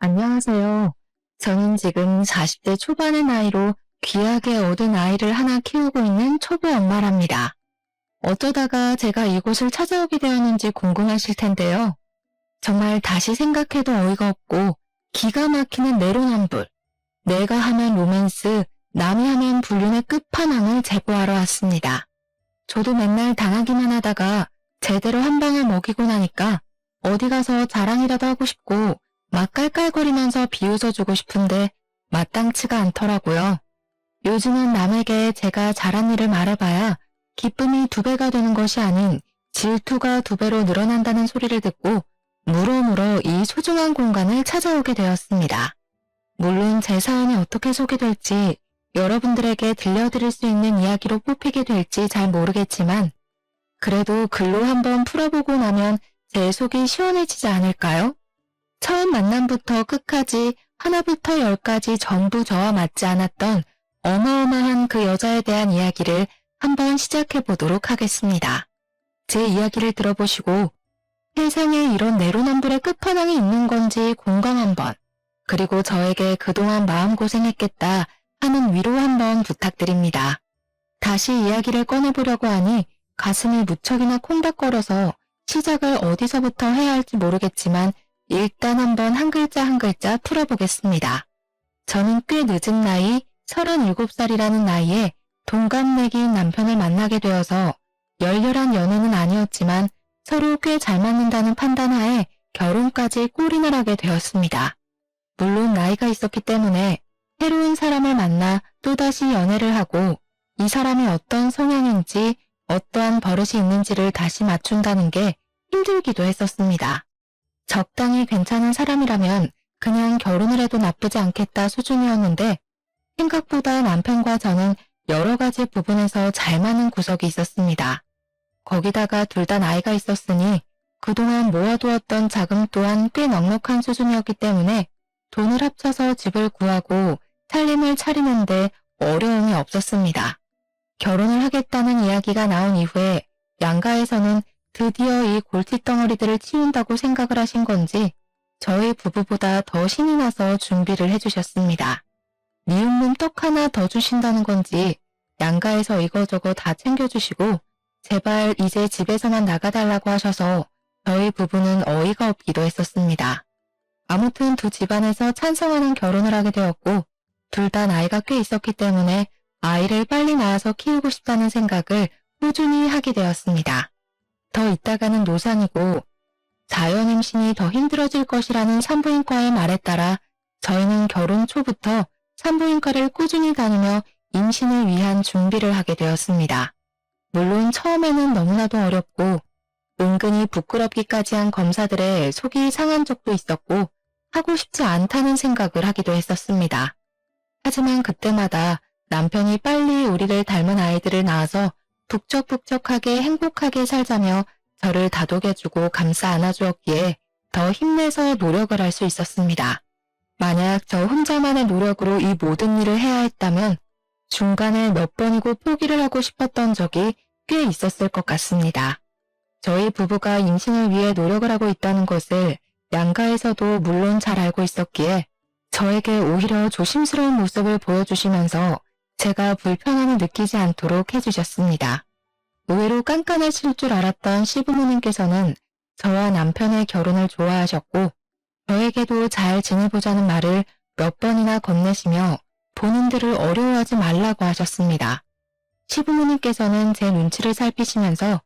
안녕하세요. 저는 지금 40대 초반의 나이로 귀하게 얻은 아이를 하나 키우고 있는 초보 엄마랍니다. 어쩌다가 제가 이곳을 찾아오게 되었는지 궁금하실 텐데요. 정말 다시 생각해도 어이가 없고 기가 막히는 내로남불, 내가 하면 로맨스, 남이 하면 불륜의 끝판왕을 제보하러 왔습니다. 저도 맨날 당하기만 하다가 제대로 한 방을 먹이고 나니까 어디 가서 자랑이라도 하고 싶고 막 깔깔거리면서 비웃어주고 싶은데 마땅치가 않더라고요. 요즘은 남에게 제가 잘한 일을 말해봐야 기쁨이 2배가 되는 것이 아닌 질투가 2배로 늘어난다는 소리를 듣고 물어물어 이 소중한 공간을 찾아오게 되었습니다. 물론 제 사연이 어떻게 소개될지 여러분들에게 들려드릴 수 있는 이야기로 뽑히게 될지 잘 모르겠지만 그래도 글로 한번 풀어보고 나면 제 속이 시원해지지 않을까요? 처음 만남부터 끝까지 하나부터 10까지 전부 저와 맞지 않았던 어마어마한 그 여자에 대한 이야기를 한번 시작해 보도록 하겠습니다. 제 이야기를 들어보시고 세상에 이런 내로남불의 끝판왕이 있는 건지 공감 한번, 그리고 저에게 그동안 마음고생했겠다 하는 위로 한번 부탁드립니다. 다시 이야기를 꺼내보려고 하니 가슴이 무척이나 콩닥거려서 시작을 어디서부터 해야 할지 모르겠지만 일단 한번 한 글자 한 글자 풀어보겠습니다. 저는 꽤 늦은 나이 37살이라는 나이에 동갑내기인 남편을 만나게 되어서 열렬한 연애는 아니었지만 서로 꽤 잘 맞는다는 판단하에 결혼까지 골인을 하게 되었습니다. 물론 나이가 있었기 때문에 새로운 사람을 만나 또다시 연애를 하고 이 사람이 어떤 성향인지 어떠한 버릇이 있는지를 다시 맞춘다는 게 힘들기도 했었습니다. 적당히 괜찮은 사람이라면 그냥 결혼을 해도 나쁘지 않겠다 수준이었는데 생각보다 남편과 저는 여러 가지 부분에서 잘 맞는 구석이 있었습니다. 거기다가 둘 다 나이가 있었으니 그동안 모아두었던 자금 또한 꽤 넉넉한 수준이었기 때문에 돈을 합쳐서 집을 구하고 살림을 차리는데 어려움이 없었습니다. 결혼을 하겠다는 이야기가 나온 이후에 양가에서는 드디어 이 골칫덩어리들을 치운다고 생각을 하신 건지 저희 부부보다 더 신이 나서 준비를 해주셨습니다. 미운 놈 떡 하나 더 주신다는 건지 양가에서 이거저거 다 챙겨주시고 제발 이제 집에서만 나가달라고 하셔서 저희 부부는 어이가 없기도 했었습니다. 아무튼 두 집안에서 찬성하는 결혼을 하게 되었고 둘 다 나이가 꽤 있었기 때문에 아이를 빨리 낳아서 키우고 싶다는 생각을 꾸준히 하게 되었습니다. 더 있다가는 노산이고 자연임신이 더 힘들어질 것이라는 산부인과의 말에 따라 저희는 결혼 초부터 산부인과를 꾸준히 다니며 임신을 위한 준비를 하게 되었습니다. 물론 처음에는 너무나도 어렵고 은근히 부끄럽기까지 한 검사들의 속이 상한 적도 있었고 하고 싶지 않다는 생각을 하기도 했었습니다. 하지만 그때마다 남편이 빨리 우리를 닮은 아이들을 낳아서 북적북적하게 행복하게 살자며 저를 다독여주고 감싸 안아주었기에 더 힘내서 노력을 할 수 있었습니다. 만약 저 혼자만의 노력으로 이 모든 일을 해야 했다면 중간에 몇 번이고 포기를 하고 싶었던 적이 꽤 있었을 것 같습니다. 저희 부부가 임신을 위해 노력을 하고 있다는 것을 양가에서도 물론 잘 알고 있었기에 저에게 오히려 조심스러운 모습을 보여주시면서 제가 불편함을 느끼지 않도록 해주셨습니다. 의외로 깐깐하실 줄 알았던 시부모님께서는 저와 남편의 결혼을 좋아하셨고 저에게도 잘 지내보자는 말을 몇 번이나 건네시며 본인들을 어려워하지 말라고 하셨습니다. 시부모님께서는 제 눈치를 살피시면서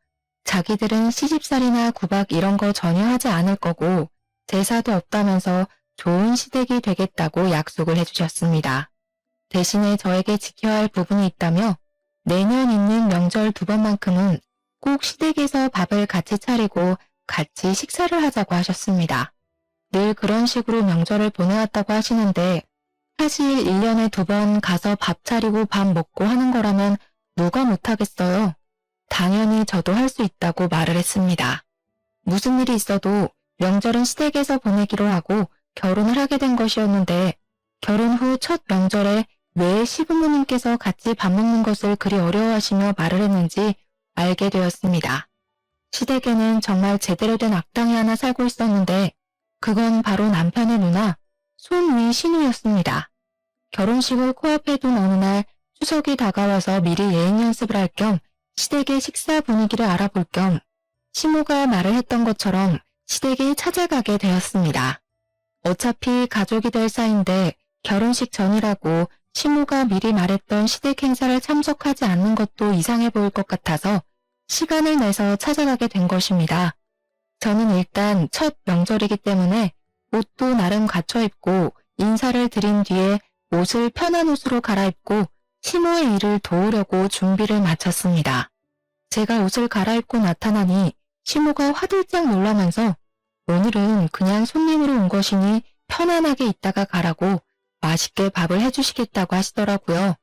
자기들은 시집살이나 구박 이런 거 전혀 하지 않을 거고 제사도 없다면서 좋은 시댁이 되겠다고 약속을 해주셨습니다. 대신에 저에게 지켜야 할 부분이 있다며 내년 있는 명절 2번만큼은 꼭 시댁에서 밥을 같이 차리고 같이 식사를 하자고 하셨습니다. 늘 그런 식으로 명절을 보내왔다고 하시는데 사실 1년에 2번 가서 밥 차리고 밥 먹고 하는 거라면 누가 못하겠어요. 당연히 저도 할 수 있다고 말을 했습니다. 무슨 일이 있어도 명절은 시댁에서 보내기로 하고 결혼을 하게 된 것이었는데 결혼 후 첫 명절에 왜 시부모님께서 같이 밥 먹는 것을 그리 어려워하시며 말을 했는지 알게 되었습니다. 시댁에는 정말 제대로 된 악당이 하나 살고 있었는데 그건 바로 남편의 누나, 손위 신우였습니다. 결혼식을 코앞에 둔 어느 날 추석이 다가와서 미리 예행 연습을 할 겸 시댁의 식사 분위기를 알아볼 겸 시모가 말을 했던 것처럼 시댁에 찾아가게 되었습니다. 어차피 가족이 될 사이인데 결혼식 전이라고 시모가 미리 말했던 시댁 행사를 참석하지 않는 것도 이상해 보일 것 같아서 시간을 내서 찾아가게 된 것입니다. 저는 일단 첫 명절이기 때문에 옷도 나름 갖춰 입고 인사를 드린 뒤에 옷을 편한 옷으로 갈아입고 시모의 일을 도우려고 준비를 마쳤습니다. 제가 옷을 갈아입고 나타나니 시모가 화들짝 놀라면서 오늘은 그냥 손님으로 온 것이니 편안하게 있다가 가라고 맛있게 밥을 해주시겠다고 하시더라고요.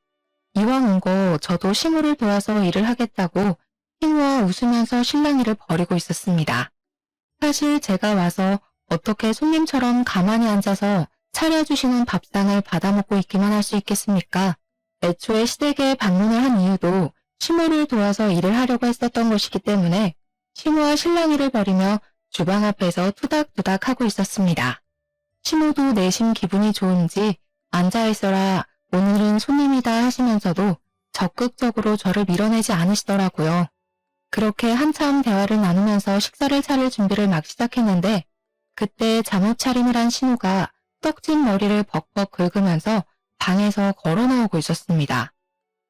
이왕 온 거 저도 시모를 도와서 일을 하겠다고 시모와 웃으면서 실랑이를 벌이고 있었습니다. 사실 제가 와서 어떻게 손님처럼 가만히 앉아서 차려주시는 밥상을 받아먹고 있기만 할 수 있겠습니까? 애초에 시댁에 방문을 한 이유도 시모를 도와서 일을 하려고 했었던 것이기 때문에 시모와 실랑이를 벌이며 주방 앞에서 투닥투닥 하고 있었습니다. 시모도 내심 기분이 좋은지 앉아있어라 오늘은 손님이다 하시면서도 적극적으로 저를 밀어내지 않으시더라고요. 그렇게 한참 대화를 나누면서 식사를 차릴 준비를 막 시작했는데 그때 잠옷 차림을 한 신우가 떡진 머리를 벅벅 긁으면서 방에서 걸어 나오고 있었습니다.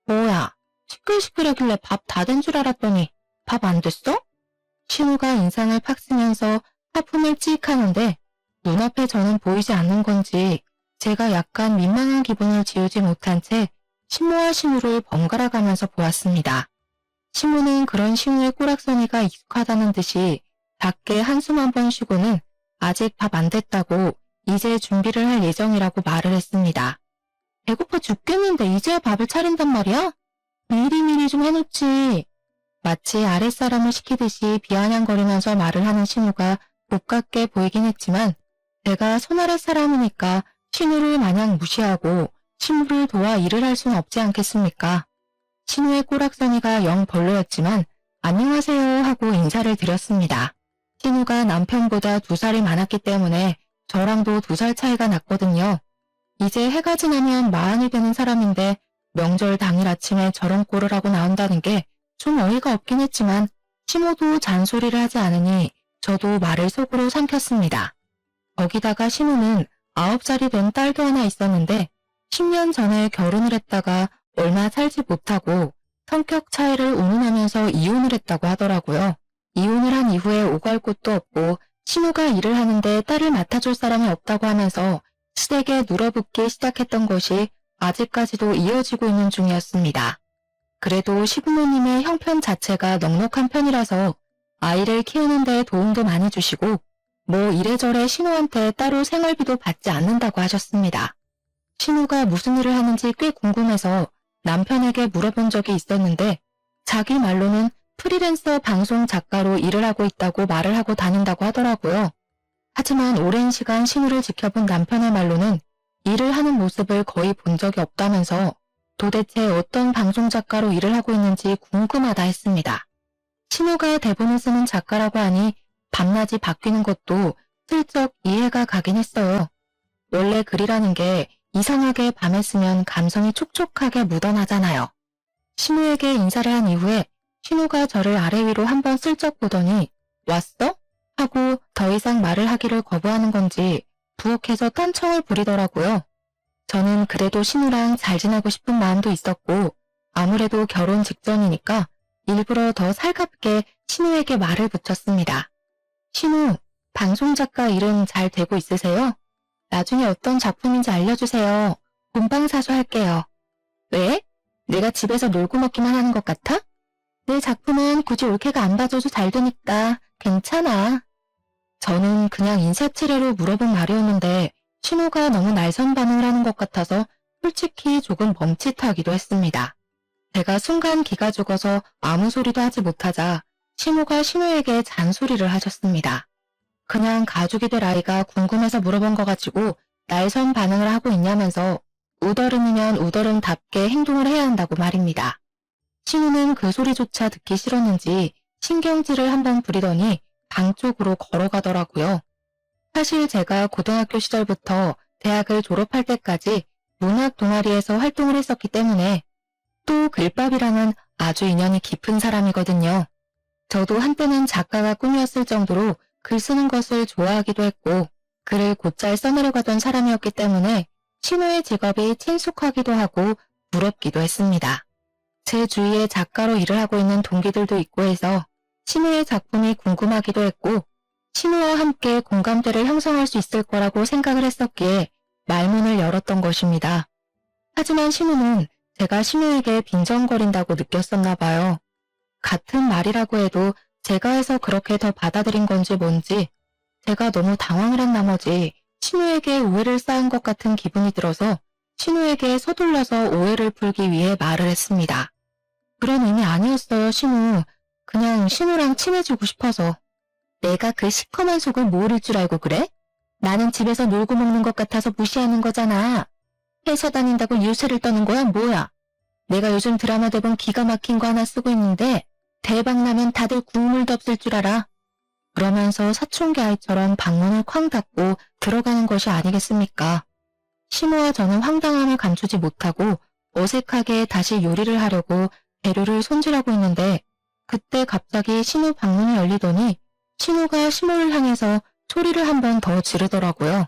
뭐야, 시끌시끌하길래 밥 다 된 줄 알았더니 밥 안 됐어? 신우가 인상을 팍 쓰면서 하품을 찍 하는데 눈앞에 저는 보이지 않는 건지 제가 약간 민망한 기분을 지우지 못한 채 신모와 신우를 번갈아 가면서 보았습니다. 신우는 그런 신우의 꼬락서니가 익숙하다는 듯이 작게 한숨 한 번 쉬고는 아직 밥 안 됐다고 이제 준비를 할 예정이라고 말을 했습니다. 배고파 죽겠는데 이제야 밥을 차린단 말이야? 미리미리 좀 해놓지. 마치 아랫사람을 시키듯이 비아냥거리면서 말을 하는 신우가 곱깝게 보이긴 했지만 제가 손아랫 사람이니까 신우를 마냥 무시하고 신우를 도와 일을 할 수는 없지 않겠습니까? 신우의 꼬락서니가 영 별로였지만 안녕하세요 하고 인사를 드렸습니다. 신우가 남편보다 2살이 많았기 때문에 저랑도 2살 차이가 났거든요. 이제 해가 지나면 마흔이 되는 사람인데 명절 당일 아침에 저런 꼴을 하고 나온다는 게 좀 어이가 없긴 했지만 시모도 잔소리를 하지 않으니 저도 말을 속으로 삼켰습니다. 거기다가 신우는 9살이 된 딸도 하나 있었는데 10년 전에 결혼을 했다가 얼마 살지 못하고 성격 차이를 운운하면서 이혼을 했다고 하더라고요. 이혼을 한 이후에 오갈 곳도 없고 신우가 일을 하는데 딸을 맡아줄 사람이 없다고 하면서 시댁에 눌어붙기 시작했던 것이 아직까지도 이어지고 있는 중이었습니다. 그래도 시부모님의 형편 자체가 넉넉한 편이라서 아이를 키우는 데 도움도 많이 주시고 뭐 이래저래 신우한테 따로 생활비도 받지 않는다고 하셨습니다. 신우가 무슨 일을 하는지 꽤 궁금해서 남편에게 물어본 적이 있었는데 자기 말로는 프리랜서 방송 작가로 일을 하고 있다고 말을 하고 다닌다고 하더라고요. 하지만 오랜 시간 신우를 지켜본 남편의 말로는 일을 하는 모습을 거의 본 적이 없다면서 도대체 어떤 방송 작가로 일을 하고 있는지 궁금하다 했습니다. 신우가 대본을 쓰는 작가라고 하니 밤낮이 바뀌는 것도 슬쩍 이해가 가긴 했어요. 원래 글이라는 게 이상하게 밤에 쓰면 감성이 촉촉하게 묻어나잖아요. 신우에게 인사를 한 이후에 신우가 저를 아래 위로 한번 슬쩍 보더니 왔어? 하고 더 이상 말을 하기를 거부하는 건지 부엌에서 딴청을 부리더라고요. 저는 그래도 신우랑 잘 지내고 싶은 마음도 있었고 아무래도 결혼 직전이니까 일부러 더 살갑게 신우에게 말을 붙였습니다. 신우, 방송작가 일은 잘 되고 있으세요? 나중에 어떤 작품인지 알려주세요. 본방사수 할게요. 왜? 내가 집에서 놀고 먹기만 하는 것 같아? 내 작품은 굳이 올케가 안 봐줘도 잘 되니까 괜찮아. 저는 그냥 인사치레로 물어본 말이었는데 신우가 너무 날선 반응을 하는 것 같아서 솔직히 조금 멈칫하기도 했습니다. 제가 순간 기가 죽어서 아무 소리도 하지 못하자 신우가 신우에게 잔소리를 하셨습니다. 그냥 가족이 될 아이가 궁금해서 물어본 거 가지고 날선 반응을 하고 있냐면서 우더른이면 우더른답게 행동을 해야 한다고 말입니다. 신우는 그 소리조차 듣기 싫었는지 신경질을 한번 부리더니 방 쪽으로 걸어가더라고요. 사실 제가 고등학교 시절부터 대학을 졸업할 때까지 문학 동아리에서 활동을 했었기 때문에 또 글밥이랑은 아주 인연이 깊은 사람이거든요. 저도 한때는 작가가 꿈이었을 정도로 글 쓰는 것을 좋아하기도 했고 글을 곧잘 써내려고 하던 사람이었기 때문에 신우의 직업이 친숙하기도 하고 부럽기도 했습니다. 제 주위에 작가로 일을 하고 있는 동기들도 있고 해서 신우의 작품이 궁금하기도 했고 신우와 함께 공감대를 형성할 수 있을 거라고 생각을 했었기에 말문을 열었던 것입니다. 하지만 신우는 제가 신우에게 빈정거린다고 느꼈었나 봐요. 같은 말이라고 해도 제가 해서 그렇게 더 받아들인 건지 뭔지 제가 너무 당황을 한 나머지 신우에게 오해를 쌓은 것 같은 기분이 들어서 신우에게 서둘러서 오해를 풀기 위해 말을 했습니다. 그런 의미 아니었어요, 신우. 그냥 신우랑 친해지고 싶어서. 내가 그 시커먼 속을 모를 줄 알고 그래? 나는 집에서 놀고 먹는 것 같아서 무시하는 거잖아. 회사 다닌다고 유세를 떠는 거야, 뭐야? 내가 요즘 드라마 대본 기가 막힌 거 하나 쓰고 있는데 대박 나면 다들 국물도 없을 줄 알아. 그러면서 사춘기 아이처럼 방문을 쾅 닫고 들어가는 것이 아니겠습니까? 신우와 저는 황당함을 감추지 못하고 어색하게 다시 요리를 하려고 재료를 손질하고 있는데 그때 갑자기 신우 방문이 열리더니 신우가 시모를 향해서 소리를 한 번 더 지르더라고요.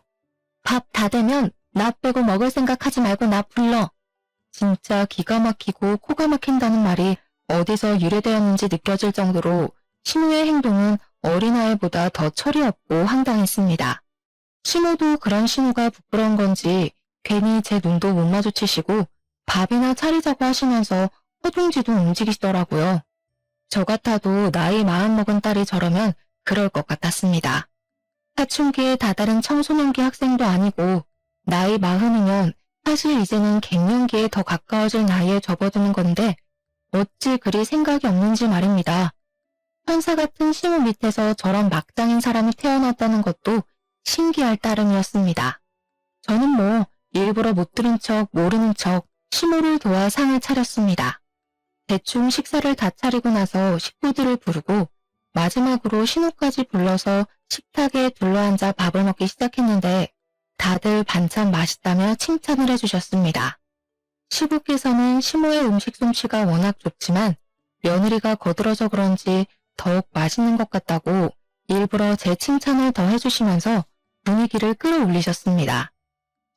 밥 다 되면 나 빼고 먹을 생각하지 말고 나 불러. 진짜 기가 막히고 코가 막힌다는 말이 어디서 유래되었는지 느껴질 정도로 신우의 행동은 어린아이보다 더 철이 없고 황당했습니다. 신우도 그런 신우가 부끄러운 건지 괜히 제 눈도 못 마주치시고 밥이나 차리자고 하시면서 허둥지둥 움직이시더라고요. 저 같아도 나이 마흔 먹은 딸이 저러면 그럴 것 같았습니다. 사춘기에 다다른 청소년기 학생도 아니고 나이 마흔이면 사실 이제는 갱년기에 더 가까워질 나이에 접어드는 건데 어찌 그리 생각이 없는지 말입니다. 천사 같은 신우 밑에서 저런 막장인 사람이 태어났다는 것도 신기할 따름이었습니다. 저는 뭐 일부러 못 들은 척 모르는 척 시모를 도와 상을 차렸습니다. 대충 식사를 다 차리고 나서 식구들을 부르고 마지막으로 신우까지 불러서 식탁에 둘러앉아 밥을 먹기 시작했는데 다들 반찬 맛있다며 칭찬을 해주셨습니다. 시부께서는 시모의 음식 솜씨가 워낙 좋지만 며느리가 거들어서 그런지 더욱 맛있는 것 같다고 일부러 제 칭찬을 더 해주시면서 분위기를 끌어올리셨습니다.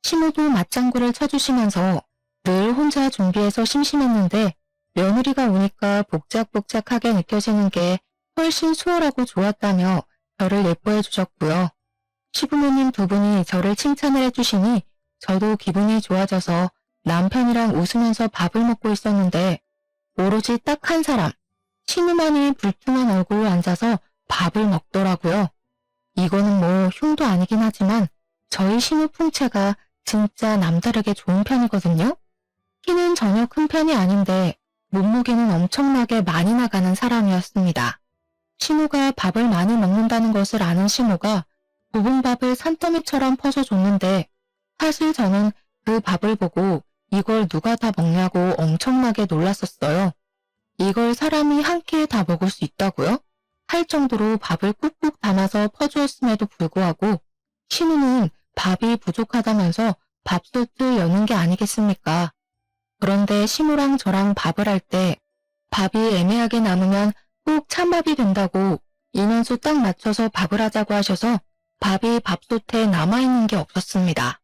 시모도 맞장구를 쳐주시면서 늘 혼자 준비해서 심심했는데 며느리가 오니까 복작복작하게 느껴지는 게 훨씬 수월하고 좋았다며 저를 예뻐해 주셨고요. 시부모님 두 분이 저를 칭찬을 해주시니 저도 기분이 좋아져서 남편이랑 웃으면서 밥을 먹고 있었는데 오로지 딱 한 사람, 신우만이 불퉁한 얼굴로 앉아서 밥을 먹더라고요. 이거는 뭐 흉도 아니긴 하지만 저희 신우 풍채가 진짜 남다르게 좋은 편이거든요. 키는 전혀 큰 편이 아닌데 몸무게는 엄청나게 많이 나가는 사람이었습니다. 신우가 밥을 많이 먹는다는 것을 아는 시모가 볶음밥을 산더미처럼 퍼서 줬는데 사실 저는 그 밥을 보고 이걸 누가 다 먹냐고 엄청나게 놀랐었어요. 이걸 사람이 한 끼에 다 먹을 수 있다고요? 할 정도로 밥을 꾹꾹 담아서 퍼주었음에도 불구하고 신우는 밥이 부족하다면서 밥솥을 여는 게 아니겠습니까? 그런데 시모랑 저랑 밥을 할 때 밥이 애매하게 남으면 꼭 찬밥이 된다고 인원수 딱 맞춰서 밥을 하자고 하셔서 밥이 밥솥에 남아있는 게 없었습니다.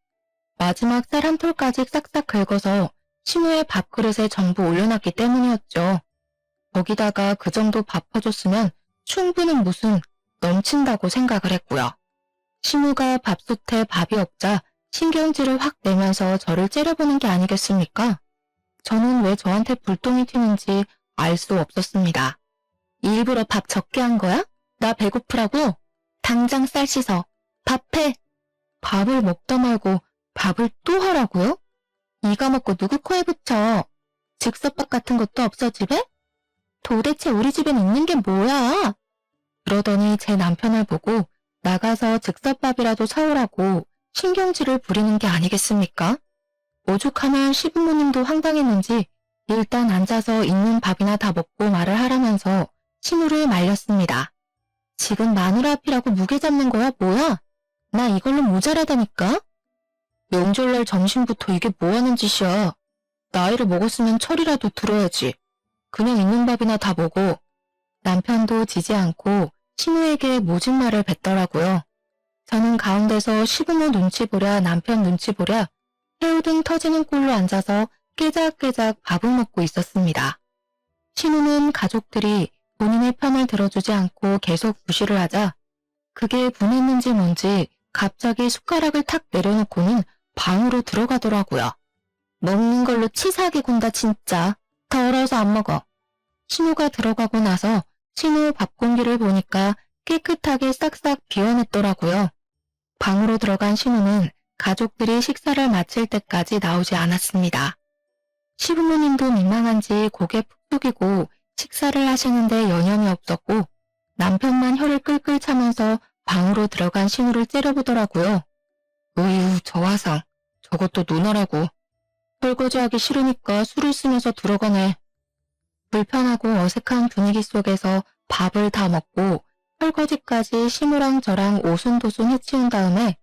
마지막 쌀 한 톨까지 싹싹 긁어서 신우의 밥그릇에 전부 올려놨기 때문이었죠. 거기다가 그 정도 밥 퍼줬으면 충분은 무슨 넘친다고 생각을 했고요. 신우가 밥솥에 밥이 없자 신경질을 확 내면서 저를 째려보는 게 아니겠습니까? 저는 왜 저한테 불똥이 튀는지 알 수 없었습니다. 일부러 밥 적게 한 거야? 나 배고프라고? 당장 쌀 씻어. 밥해. 밥을 먹다 말고 밥을 또 하라고요? 이가 먹고 누구 코에 붙여. 즉석밥 같은 것도 없어 집에? 도대체 우리 집엔 있는 게 뭐야? 그러더니 제 남편을 보고 나가서 즉석밥이라도 사오라고 신경질을 부리는 게 아니겠습니까? 오죽하면 시부모님도 황당했는지 일단 앉아서 있는 밥이나 다 먹고 말을 하라면서 신우를 말렸습니다. 지금 마누라 앞이라고 무게 잡는 거야 뭐야? 나 이걸로 모자라다니까? 명절날 점심부터 이게 뭐하는 짓이야. 나이를 먹었으면 철이라도 들어야지. 그냥 있는 밥이나 다 먹어. 남편도 지지 않고 신우에게 모진 말을 뱉더라고요. 저는 가운데서 시부모 눈치 보랴 남편 눈치 보랴 새우등 터지는 꼴로 앉아서 깨작깨작 밥을 먹고 있었습니다. 신우는 가족들이 본인의 편을 들어주지 않고 계속 무시를 하자 그게 분했는지 뭔지 갑자기 숟가락을 탁 내려놓고는 방으로 들어가더라고요. 먹는 걸로 치사하게 군다 진짜. 더러워서 안 먹어. 신우가 들어가고 나서 신우 밥 공기를 보니까 깨끗하게 싹싹 비워냈더라고요. 방으로 들어간 신우는 가족들이 식사를 마칠 때까지 나오지 않았습니다. 시부모님도 민망한지 고개 푹 숙이고 식사를 하시는데 여념이 없었고 남편만 혀를 끌끌 차면서 방으로 들어간 신우를 째려보더라고요. 으유, 저 화상. 저것도 누나라고. 설거지하기 싫으니까 술을 쓰면서 들어가네. 불편하고 어색한 분위기 속에서 밥을 다 먹고 설거지까지 시무랑 저랑 오순도순 해치운 다음에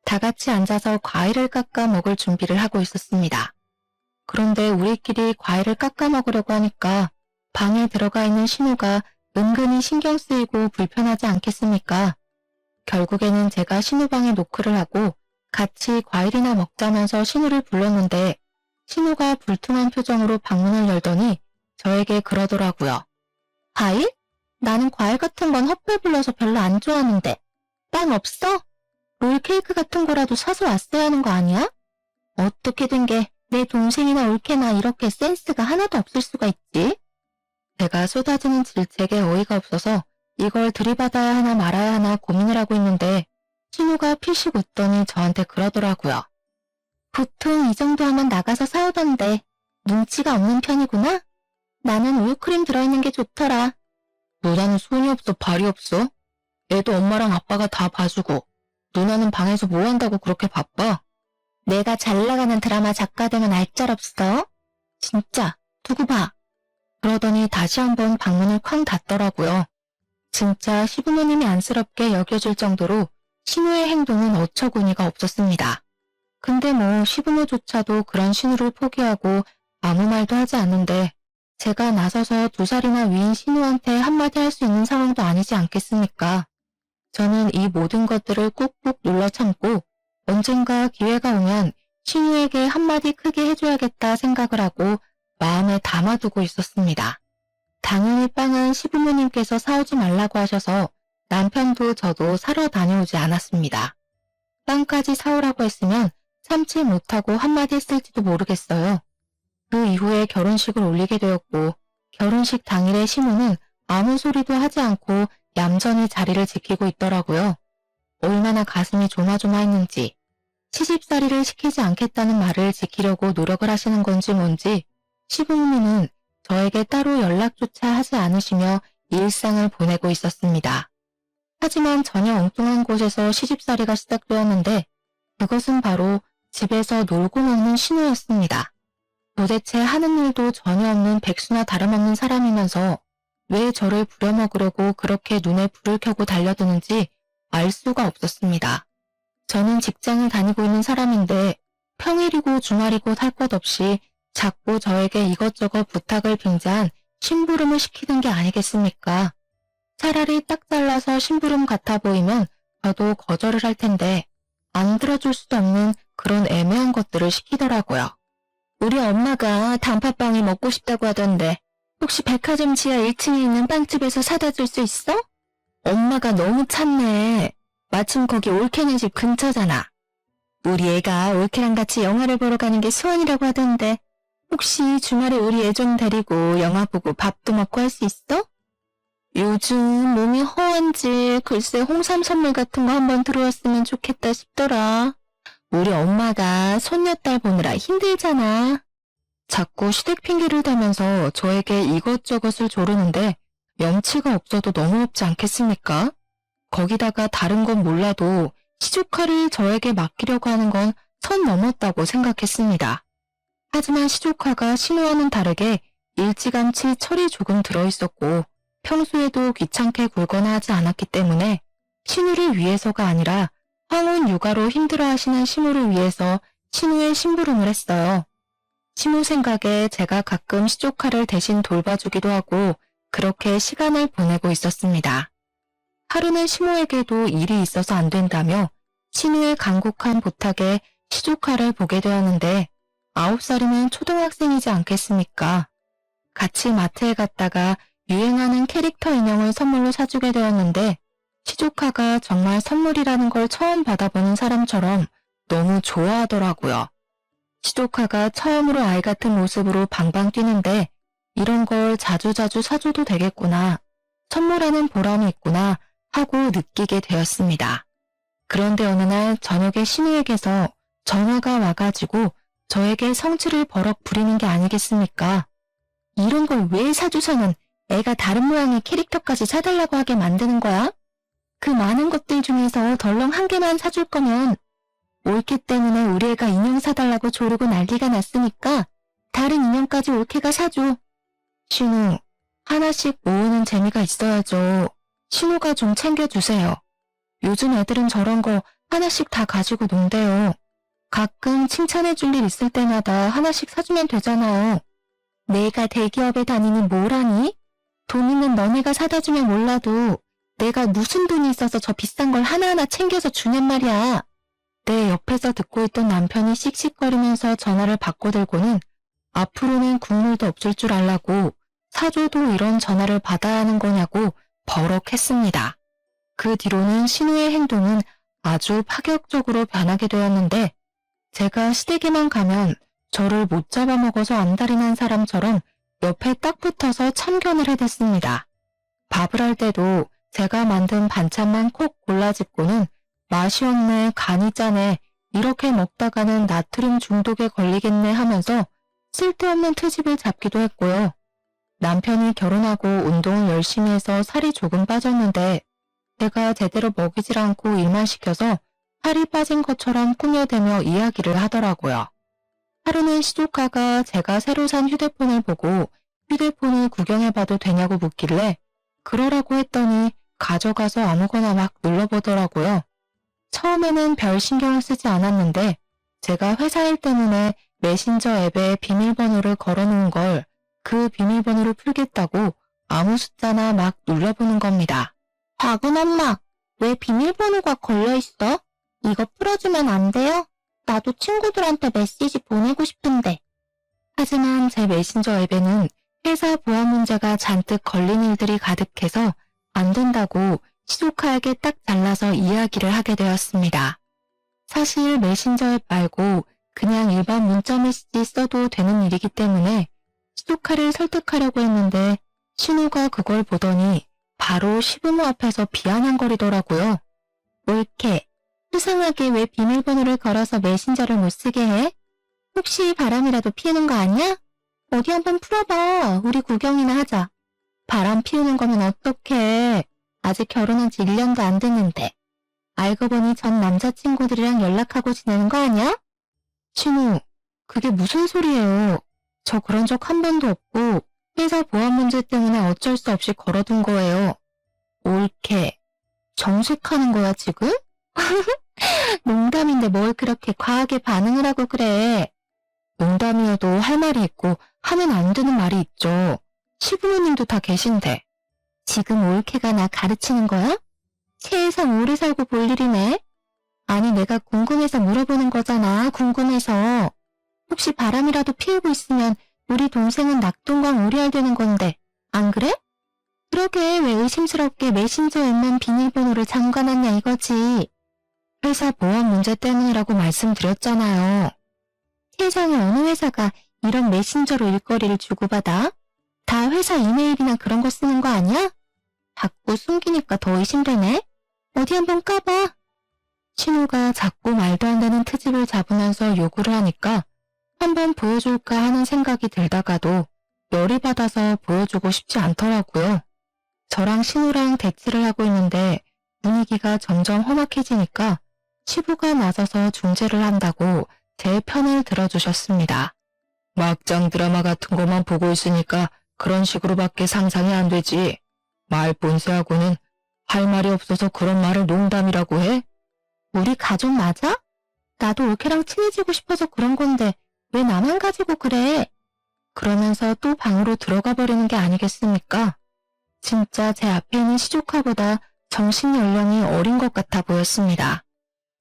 다 같이 앉아서 과일을 깎아 먹을 준비를 하고 있었습니다. 그런데 우리끼리 과일을 깎아 먹으려고 하니까 방에 들어가 있는 신우가 은근히 신경 쓰이고 불편하지 않겠습니까? 결국에는 제가 신우 방에 노크를 하고 같이 과일이나 먹자면서 신우를 불렀는데 신우가 불퉁한 표정으로 방문을 열더니 저에게 그러더라고요. 과일? 나는 과일 같은 건 헛배불러서 별로 안 좋아하는데. 빵 없어? 롤케이크 같은 거라도 사서 왔어야 하는 거 아니야? 어떻게 된 게 내 동생이나 올케나 이렇게 센스가 하나도 없을 수가 있지? 제가 쏟아지는 질책에 어이가 없어서 이걸 들이받아야 하나 말아야 하나 고민을 하고 있는데 신우가 피식 웃더니 저한테 그러더라고요. 보통 이 정도 하면 나가서 사오던데 눈치가 없는 편이구나? 나는 우유크림 들어있는 게 좋더라. 누나는 손이 없어 발이 없어? 애도 엄마랑 아빠가 다 봐주고 누나는 방에서 뭐 한다고 그렇게 바빠? 내가 잘 나가는 드라마 작가 되면 알짤없어? 진짜 두고 봐. 그러더니 다시 한번 방문을 쾅 닫더라고요. 진짜 시부모님이 안쓰럽게 여겨질 정도로 신우의 행동은 어처구니가 없었습니다. 근데 뭐 시부모조차도 그런 신우를 포기하고 아무 말도 하지 않는데 제가 나서서 2살이나 위인 신우한테 한마디 할 수 있는 상황도 아니지 않겠습니까? 저는 이 모든 것들을 꾹꾹 눌러 참고 언젠가 기회가 오면 신우에게 한마디 크게 해줘야겠다 생각을 하고 마음에 담아두고 있었습니다. 당연히 빵은 시부모님께서 사오지 말라고 하셔서 남편도 저도 사러 다녀오지 않았습니다. 빵까지 사오라고 했으면 참지 못하고 한마디 했을지도 모르겠어요. 그 이후에 결혼식을 올리게 되었고 결혼식 당일에 신우는 아무 소리도 하지 않고 얌전히 자리를 지키고 있더라고요. 얼마나 가슴이 조마조마했는지 시집살이를 시키지 않겠다는 말을 지키려고 노력을 하시는 건지 뭔지 시부모님은 저에게 따로 연락조차 하지 않으시며 일상을 보내고 있었습니다. 하지만 전혀 엉뚱한 곳에서 시집살이가 시작되었는데 그것은 바로 집에서 놀고 먹는 신우였습니다. 도대체 하는 일도 전혀 없는 백수나 다름없는 사람이면서 왜 저를 부려먹으려고 그렇게 눈에 불을 켜고 달려드는지 알 수가 없었습니다. 저는 직장을 다니고 있는 사람인데 평일이고 주말이고 할 것 없이 자꾸 저에게 이것저것 부탁을 빙자한 심부름을 시키는 게 아니겠습니까? 차라리 딱 잘라서 심부름 같아 보이면 저도 거절을 할 텐데 안 들어줄 수도 없는 그런 애매한 것들을 시키더라고요. 우리 엄마가 단팥빵이 먹고 싶다고 하던데 혹시 백화점 지하 1층에 있는 빵집에서 사다 줄 수 있어? 엄마가 너무 찾네. 마침 거기 올케네 집 근처잖아. 우리 애가 올케랑 같이 영화를 보러 가는 게 소원이라고 하던데 혹시 주말에 우리 애 좀 데리고 영화 보고 밥도 먹고 할 수 있어? 요즘 몸이 허한지 글쎄 홍삼 선물 같은 거 한번 들어왔으면 좋겠다 싶더라. 우리 엄마가 손녀딸 보느라 힘들잖아. 자꾸 시댁 핑계를 대면서 저에게 이것저것을 조르는데 염치가 없어도 너무 없지 않겠습니까? 거기다가 다른 건 몰라도 시조카를 저에게 맡기려고 하는 건 선 넘었다고 생각했습니다. 하지만 시조카가 신우와는 다르게 일찌감치 철이 조금 들어있었고 평소에도 귀찮게 굴거나 하지 않았기 때문에 신우를 위해서가 아니라 황혼 육아로 힘들어하시는 신우를 위해서 신우의 심부름을 했어요. 시모 생각에 제가 가끔 시조카를 대신 돌봐주기도 하고 그렇게 시간을 보내고 있었습니다. 하루는 시모에게도 일이 있어서 안 된다며 신우의 간곡한 부탁에 시조카를 보게 되었는데 9살이면 초등학생이지 않겠습니까? 같이 마트에 갔다가 유행하는 캐릭터 인형을 선물로 사주게 되었는데 시조카가 정말 선물이라는 걸 처음 받아보는 사람처럼 너무 좋아하더라고요. 시조카가 처음으로 아이 같은 모습으로 방방 뛰는데 이런 걸 자주자주 사줘도 되겠구나, 선물하는 보람이 있구나 하고 느끼게 되었습니다. 그런데 어느 날 저녁에 신우에게서 전화가 와가지고 저에게 성질을 버럭 부리는 게 아니겠습니까? 이런 걸 왜 사줘서는 애가 다른 모양의 캐릭터까지 사달라고 하게 만드는 거야? 그 많은 것들 중에서 덜렁 한 개만 사줄 거면 올케 때문에 우리 애가 인형 사달라고 조르고 난리가 났으니까 다른 인형까지 올케가 사줘. 신우, 하나씩 모으는 재미가 있어야죠. 신우가 좀 챙겨주세요. 요즘 애들은 저런 거 하나씩 다 가지고 논대요. 가끔 칭찬해줄 일 있을 때마다 하나씩 사주면 되잖아요. 내가 대기업에 다니는 뭐라니? 돈 있는 너네가 사다 주면 몰라도 내가 무슨 돈이 있어서 저 비싼 걸 하나하나 챙겨서 주냔 말이야. 내 옆에서 듣고 있던 남편이 씩씩거리면서 전화를 바꿔들고는 앞으로는 국물도 없을 줄 알라고 사줘도 이런 전화를 받아야 하는 거냐고 버럭했습니다. 그 뒤로는 신우의 행동은 아주 파격적으로 변하게 되었는데 제가 시댁에만 가면 저를 못 잡아먹어서 안달이 난 사람처럼 옆에 딱 붙어서 참견을 해댔습니다. 밥을 할 때도 제가 만든 반찬만 콕 골라집고는 맛이 없네, 간이 짜네, 이렇게 먹다가는 나트륨 중독에 걸리겠네 하면서 쓸데없는 트집을 잡기도 했고요. 남편이 결혼하고 운동을 열심히 해서 살이 조금 빠졌는데 제가 제대로 먹이질 않고 일만 시켜서 살이 빠진 것처럼 꾸며대며 이야기를 하더라고요. 하루는 시조카가 제가 새로 산 휴대폰을 보고 휴대폰을 구경해봐도 되냐고 묻길래 그러라고 했더니 가져가서 아무거나 막 눌러보더라고요. 처음에는 별 신경을 쓰지 않았는데 제가 회사 일 때문에 메신저 앱에 비밀번호를 걸어놓은 걸 그 비밀번호를 풀겠다고 아무 숫자나 막 눌러보는 겁니다. 박은 엄마, 왜 비밀번호가 걸려있어? 이거 풀어주면 안 돼요? 나도 친구들한테 메시지 보내고 싶은데. 하지만 제 메신저 앱에는 회사 보안 문제가 잔뜩 걸린 일들이 가득해서 안 된다고 시조카에게 딱 잘라서 이야기를 하게 되었습니다. 사실 메신저 앱 말고 그냥 일반 문자 메시지 써도 되는 일이기 때문에 시조카를 설득하려고 했는데 신우가 그걸 보더니 바로 시부모 앞에서 비아냥거리더라고요. 올케, 수상하게 왜 비밀번호를 걸어서 메신저를 못 쓰게 해? 혹시 바람이라도 피우는 거 아니야? 어디 한번 풀어봐. 우리 구경이나 하자. 바람 피우는 거면 어떡해. 아직 결혼한 지 1년도 안 됐는데. 알고 보니 전 남자친구들이랑 연락하고 지내는 거 아니야? 신우, 그게 무슨 소리예요. 저 그런 적 한 번도 없고 회사 보안 문제 때문에 어쩔 수 없이 걸어둔 거예요. 올케, 정색하는 거야 지금? 농담인데 뭘 그렇게 과하게 반응을 하고 그래. 농담이어도 할 말이 있고 하면 안 되는 말이 있죠. 시부모님도 다 계신데. 지금 올케가 나 가르치는 거야? 세상 오래 살고 볼 일이네. 아니 내가 궁금해서 물어보는 거잖아. 궁금해서. 혹시 바람이라도 피우고 있으면 우리 동생은 낙동강 오리알 되는 건데 안 그래? 그러게 왜 의심스럽게 메신저 앱만 비밀번호를 잠가놨냐 이거지. 회사 보안 문제 때문이라고 말씀드렸잖아요. 세상에 어느 회사가 이런 메신저로 일거리를 주고받아? 다 회사 이메일이나 그런 거 쓰는 거 아니야? 자꾸 숨기니까 더 의심되네. 어디 한번 까봐. 신우가 자꾸 말도 안 되는 트집을 잡으면서 요구를 하니까 한번 보여줄까 하는 생각이 들다가도 열이 받아서 보여주고 싶지 않더라고요. 저랑 신우랑 대치를 하고 있는데 분위기가 점점 험악해지니까 시부가 나서서 중재를 한다고 제 편을 들어주셨습니다. 막장 드라마 같은 것만 보고 있으니까 그런 식으로밖에 상상이 안 되지. 말 본새하고는 할 말이 없어서 그런 말을 농담이라고 해? 우리 가족 맞아? 나도 올케랑 친해지고 싶어서 그런 건데 왜 나만 가지고 그래? 그러면서 또 방으로 들어가 버리는 게 아니겠습니까? 진짜 제 앞에 있는 시조카보다 정신 연령이 어린 것 같아 보였습니다.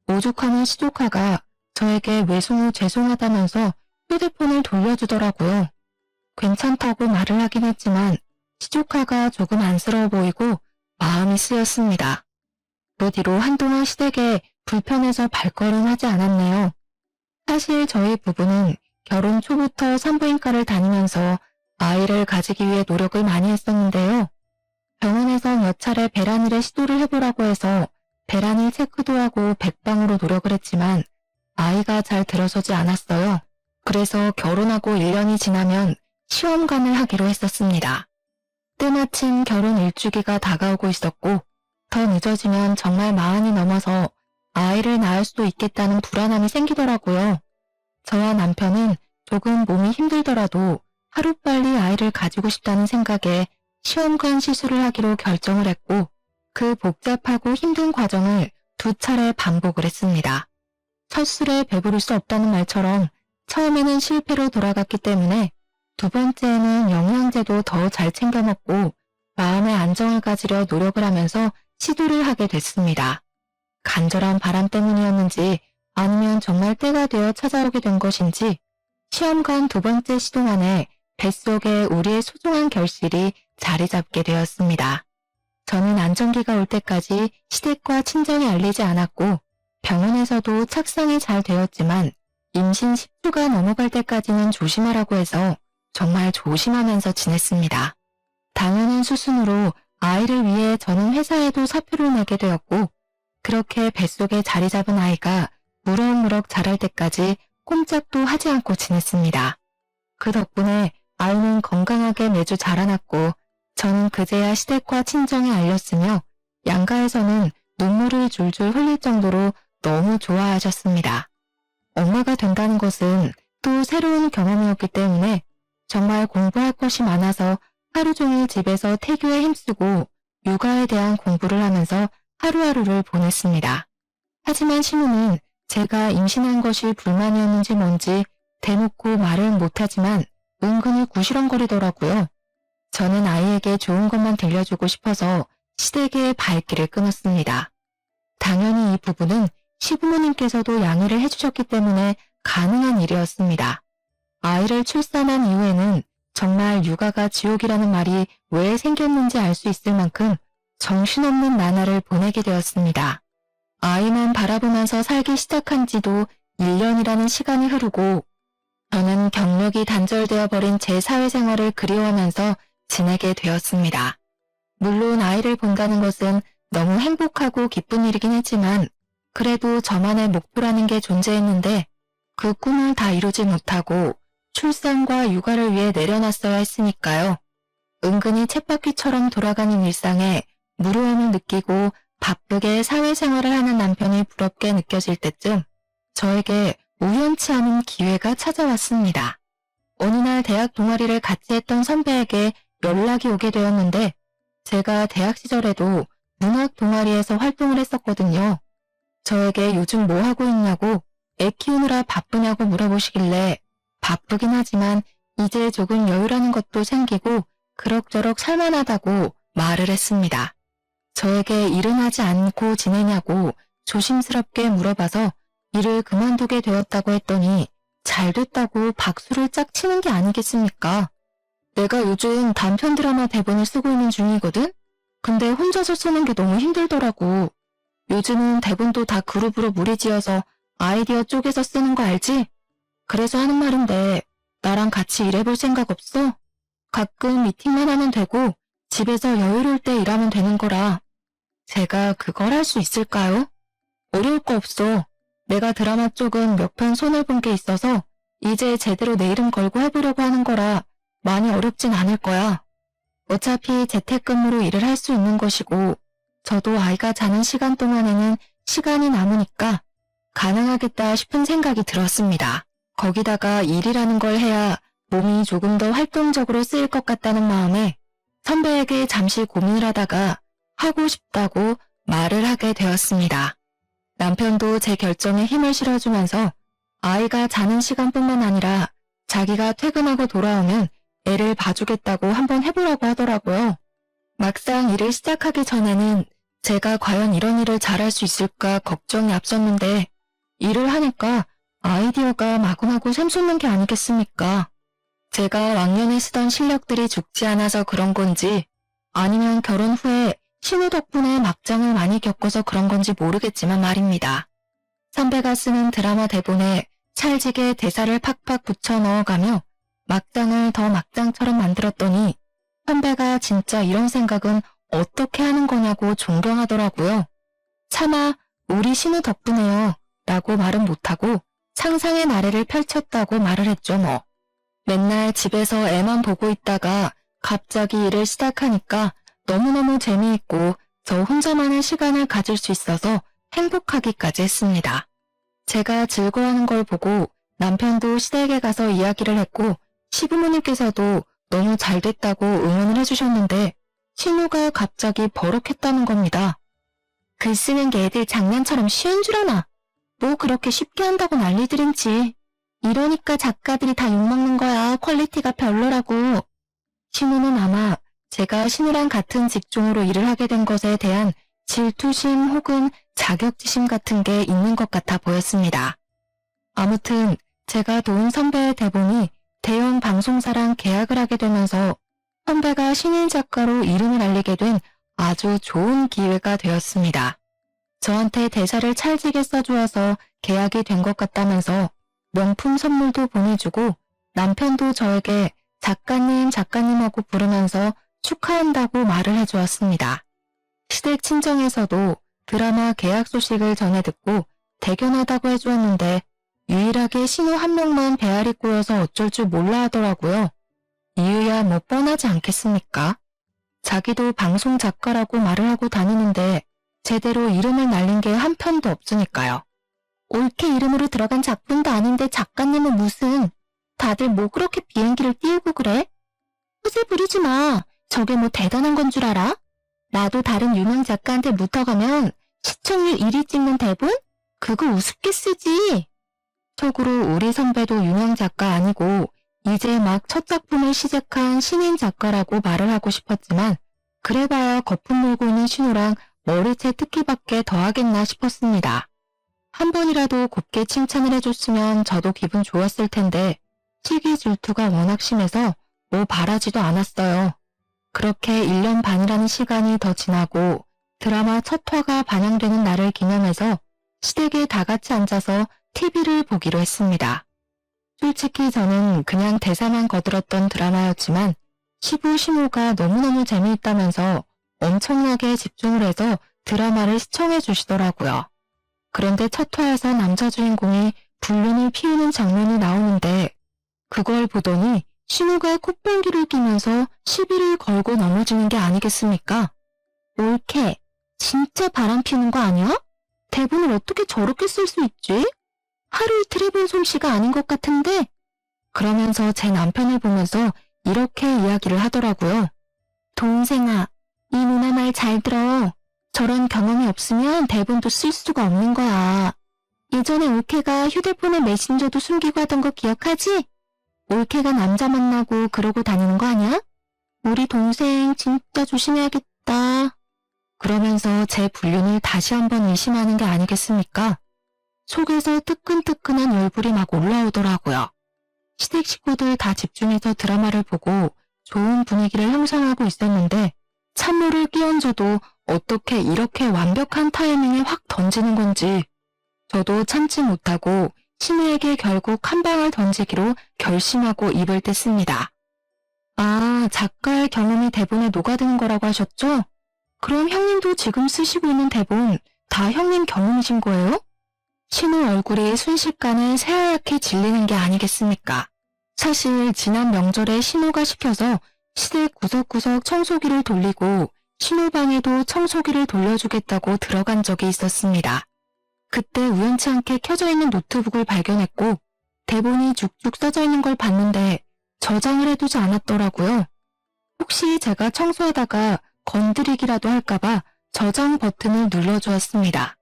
오죽하면 시조카가 저에게 외숙모 죄송하다면서 휴대폰을 돌려주더라고요. 괜찮다고 말을 하긴 했지만 시조카가 조금 안쓰러워 보이고 마음이 쓰였습니다. 그 뒤로 한동안 시댁에 불편해서 발걸음하지 않았네요. 사실 저희 부부는 결혼 초부터 산부인과를 다니면서 아이를 가지기 위해 노력을 많이 했었는데요. 병원에서 몇 차례 배란일에 시도를 해보라고 해서 배란일 체크도 하고 백방으로 노력을 했지만 아이가 잘 들어서지 않았어요. 그래서 결혼하고 1년이 지나면 시험관을 하기로 했었습니다. 때마침 결혼 일주기가 다가오고 있었고 더 늦어지면 정말 마흔이 넘어서 아이를 낳을 수도 있겠다는 불안함이 생기더라고요. 저와 남편은 조금 몸이 힘들더라도 하루빨리 아이를 가지고 싶다는 생각에 시험관 시술을 하기로 결정을 했고 그 복잡하고 힘든 과정을 2차례 반복을 했습니다. 첫 술에 배부를 수 없다는 말처럼 처음에는 실패로 돌아갔기 때문에 2번째에는 영양제도 더 잘 챙겨 먹고 마음의 안정을 가지려 노력을 하면서 시도를 하게 됐습니다. 간절한 바람 때문이었는지 아니면 정말 때가 되어 찾아오게 된 것인지 시험관 2번째 시도 만에 뱃속에 우리의 소중한 결실이 자리 잡게 되었습니다. 저는 안정기가 올 때까지 시댁과 친정에 알리지 않았고 병원에서도 착상이 잘 되었지만 임신 10주가 넘어갈 때까지는 조심하라고 해서 정말 조심하면서 지냈습니다. 당연한 수순으로 아이를 위해 저는 회사에도 사표를 내게 되었고 그렇게 뱃속에 자리 잡은 아이가 무럭무럭 자랄 때까지 꼼짝도 하지 않고 지냈습니다. 그 덕분에 아이는 건강하게 매주 자라났고 저는 그제야 시댁과 친정에 알렸으며 양가에서는 눈물을 줄줄 흘릴 정도로 너무 좋아하셨습니다. 엄마가 된다는 것은 또 새로운 경험이었기 때문에 정말 공부할 것이 많아서 하루 종일 집에서 태교에 힘쓰고 육아에 대한 공부를 하면서 하루하루를 보냈습니다. 하지만 신우는 제가 임신한 것이 불만이었는지 뭔지 대놓고 말을 못하지만 은근히 구시렁거리더라고요. 저는 아이에게 좋은 것만 들려주고 싶어서 시댁의 발길을 끊었습니다. 당연히 이 부분은 시부모님께서도 양해를 해주셨기 때문에 가능한 일이었습니다. 아이를 출산한 이후에는 정말 육아가 지옥이라는 말이 왜 생겼는지 알 수 있을 만큼 정신없는 나날을 보내게 되었습니다. 아이만 바라보면서 살기 시작한 지도 1년이라는 시간이 흐르고 저는 경력이 단절되어 버린 제 사회생활을 그리워하면서 지내게 되었습니다. 물론 아이를 본다는 것은 너무 행복하고 기쁜 일이긴 했지만 그래도 저만의 목표라는 게 존재했는데 그 꿈을 다 이루지 못하고 출산과 육아를 위해 내려놨어야 했으니까요. 은근히 쳇바퀴처럼 돌아가는 일상에 무료함을 느끼고 바쁘게 사회생활을 하는 남편이 부럽게 느껴질 때쯤 저에게 우연치 않은 기회가 찾아왔습니다. 어느 날 대학 동아리를 같이 했던 선배에게 연락이 오게 되었는데 제가 대학 시절에도 문학 동아리에서 활동을 했었거든요. 저에게 요즘 뭐 하고 있냐고 애 키우느라 바쁘냐고 물어보시길래 바쁘긴 하지만 이제 조금 여유라는 것도 생기고 그럭저럭 살만하다고 말을 했습니다. 저에게 일은 하지 않고 지내냐고 조심스럽게 물어봐서 일을 그만두게 되었다고 했더니 잘 됐다고 박수를 짝 치는 게 아니겠습니까? 내가 요즘 단편 드라마 대본을 쓰고 있는 중이거든? 근데 혼자서 쓰는 게 너무 힘들더라고. 요즘은 대본도 다 그룹으로 무리지어서 아이디어 쪼개서 쓰는 거 알지? 그래서 하는 말인데 나랑 같이 일해볼 생각 없어? 가끔 미팅만 하면 되고 집에서 여유로울 때 일하면 되는 거라. 제가 그걸 할 수 있을까요? 어려울 거 없어. 내가 드라마 쪽은 몇 편 손을 본 게 있어서 이제 제대로 내 이름 걸고 해보려고 하는 거라 많이 어렵진 않을 거야. 어차피 재택근무로 일을 할 수 있는 것이고 저도 아이가 자는 시간 동안에는 시간이 남으니까 가능하겠다 싶은 생각이 들었습니다. 거기다가 일이라는 걸 해야 몸이 조금 더 활동적으로 쓰일 것 같다는 마음에 선배에게 잠시 고민을 하다가 하고 싶다고 말을 하게 되었습니다. 남편도 제 결정에 힘을 실어주면서 아이가 자는 시간뿐만 아니라 자기가 퇴근하고 돌아오면 애를 봐주겠다고 한번 해보라고 하더라고요. 막상 일을 시작하기 전에는 제가 과연 이런 일을 잘할 수 있을까 걱정이 앞섰는데 일을 하니까 아이디어가 마구마구 샘솟는 게 아니겠습니까? 제가 왕년에 쓰던 실력들이 죽지 않아서 그런 건지 아니면 결혼 후에 신우 덕분에 막장을 많이 겪어서 그런 건지 모르겠지만 말입니다. 선배가 쓰는 드라마 대본에 찰지게 대사를 팍팍 붙여 넣어가며 막장을 더 막장처럼 만들었더니 선배가 진짜 이런 생각은 어떻게 하는 거냐고 존경하더라고요. 차마 우리 신우 덕분에요 라고 말은 못하고 상상의 나래를 펼쳤다고 말을 했죠 뭐. 맨날 집에서 애만 보고 있다가 갑자기 일을 시작하니까 너무너무 재미있고 저 혼자만의 시간을 가질 수 있어서 행복하기까지 했습니다. 제가 즐거워하는 걸 보고 남편도 시댁에 가서 이야기를 했고 시부모님께서도 너무 잘 됐다고 응원을 해주셨는데 신우가 갑자기 버럭했다는 겁니다. 글 쓰는 게 애들 장난처럼 쉬운 줄 아나? 뭐 그렇게 쉽게 한다고 난리들인지. 이러니까 작가들이 다 욕먹는 거야. 퀄리티가 별로라고. 신우는 아마 제가 신우랑 같은 직종으로 일을 하게 된 것에 대한 질투심 혹은 자격지심 같은 게 있는 것 같아 보였습니다. 아무튼 제가 도운 선배의 대본이 대형 방송사랑 계약을 하게 되면서 선배가 신인 작가로 이름을 알리게 된 아주 좋은 기회가 되었습니다. 저한테 대사를 찰지게 써주어서 계약이 된 것 같다면서 명품 선물도 보내주고 남편도 저에게 작가님, 작가님하고 부르면서 축하한다고 말을 해주었습니다. 시댁 친정에서도 드라마 계약 소식을 전해 듣고 대견하다고 해주었는데 유일하게 신우 한 명만 배알이 꼬여서 어쩔 줄 몰라 하더라고요. 이유야 뭐 뻔하지 않겠습니까? 자기도 방송 작가라고 말을 하고 다니는데 제대로 이름을 날린 게 한 편도 없으니까요. 옳게 이름으로 들어간 작품도 아닌데 작가님은 무슨, 다들 뭐 그렇게 비행기를 띄우고 그래? 허세 부리지 마. 저게 뭐 대단한 건 줄 알아? 나도 다른 유명 작가한테 묻어가면 시청률 1위 찍는 대본? 그거 우습게 쓰지. 속으로 우리 선배도 유명 작가 아니고 이제 막 첫 작품을 시작한 신인 작가라고 말을 하고 싶었지만 그래봐야 거품 물고 있는 신우랑 머리채 특기밖에 더하겠나 싶었습니다. 한 번이라도 곱게 칭찬을 해줬으면 저도 기분 좋았을 텐데 시기 질투가 워낙 심해서 뭐 바라지도 않았어요. 그렇게 1년 반이라는 시간이 더 지나고 드라마 첫 화가 반영되는 날을 기념해서 시댁에 다 같이 앉아서 TV를 보기로 했습니다. 솔직히 저는 그냥 대사만 거들었던 드라마였지만 시부 시모가 너무너무 재미있다면서 엄청나게 집중을 해서 드라마를 시청해 주시더라고요. 그런데 첫 화에서 남자 주인공이 불륜을 피우는 장면이 나오는데 그걸 보더니 신우가 콧방귀를 끼면서 시비를 걸고 넘어지는 게 아니겠습니까? 옳게 진짜 바람 피우는 거 아니야? 대본을 어떻게 저렇게 쓸 수 있지? 하루 이틀 해본 솜씨가 아닌 것 같은데? 그러면서 제 남편을 보면서 이렇게 이야기를 하더라고요. 동생아, 이 누나 말 잘 들어. 저런 경험이 없으면 대본도 쓸 수가 없는 거야. 예전에 올케가 휴대폰에 메신저도 숨기고 하던 거 기억하지? 올케가 남자 만나고 그러고 다니는 거 아니야? 우리 동생 진짜 조심해야겠다. 그러면서 제 불륜을 다시 한번 의심하는 게 아니겠습니까? 속에서 뜨끈뜨끈한 열불이 막 올라오더라고요. 시댁 식구들 다 집중해서 드라마를 보고 좋은 분위기를 형성하고 있었는데 찬물을 끼얹어도 어떻게 이렇게 완벽한 타이밍에 확 던지는 건지 저도 참지 못하고 신우에게 결국 한 방을 던지기로 결심하고 입을 뗐습니다. 아, 작가의 경험이 대본에 녹아드는 거라고 하셨죠? 그럼 형님도 지금 쓰시고 있는 대본 다 형님 경험이신 거예요? 신우 얼굴이 순식간에 새하얗게 질리는 게 아니겠습니까? 사실 지난 명절에 신우가 시켜서 시댁 구석구석 청소기를 돌리고 신우 방에도 청소기를 돌려주겠다고 들어간 적이 있었습니다. 그때 우연치 않게 켜져 있는 노트북을 발견했고 대본이 쭉쭉 써져 있는 걸 봤는데 저장을 해두지 않았더라고요. 혹시 제가 청소하다가 건드리기라도 할까봐 저장 버튼을 눌러주었습니다.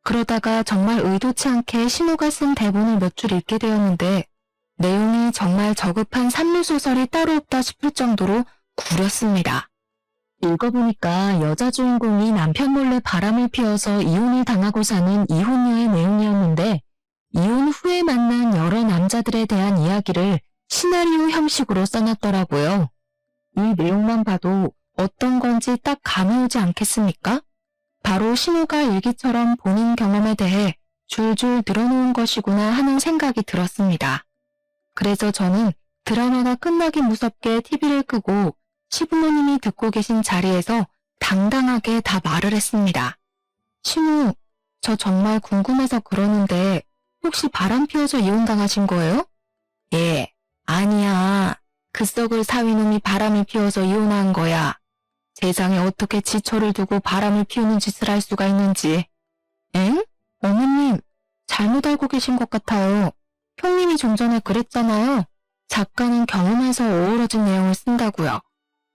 그러다가 정말 의도치 않게 신우가 쓴 대본을 몇 줄 읽게 되었는데 내용이 정말 저급한 산류소설이 따로 없다 싶을 정도로 구렸습니다. 읽어보니까 여자 주인공이 남편 몰래 바람을 피워서 이혼을 당하고 사는 이혼녀의 내용이었는데 이혼 후에 만난 여러 남자들에 대한 이야기를 시나리오 형식으로 써놨더라고요. 이 내용만 봐도 어떤 건지 딱 감이 오지 않겠습니까? 바로 신우가 일기처럼 본인 경험에 대해 줄줄 늘어놓은 것이구나 하는 생각이 들었습니다. 그래서 저는 드라마가 끝나기 무섭게 TV를 끄고 시부모님이 듣고 계신 자리에서 당당하게 다 말을 했습니다. 신우, 저 정말 궁금해서 그러는데 혹시 바람 피워서 이혼당하신 거예요? 예, 아니야. 그 썩을 사위놈이 바람을 피워서 이혼한 거야. 세상에 어떻게 지초를 두고 바람을 피우는 짓을 할 수가 있는지. 엥? 어머님, 잘못 알고 계신 것 같아요. 형님이 좀 전에 그랬잖아요. 작가는 경험에서 어우러진 내용을 쓴다고요.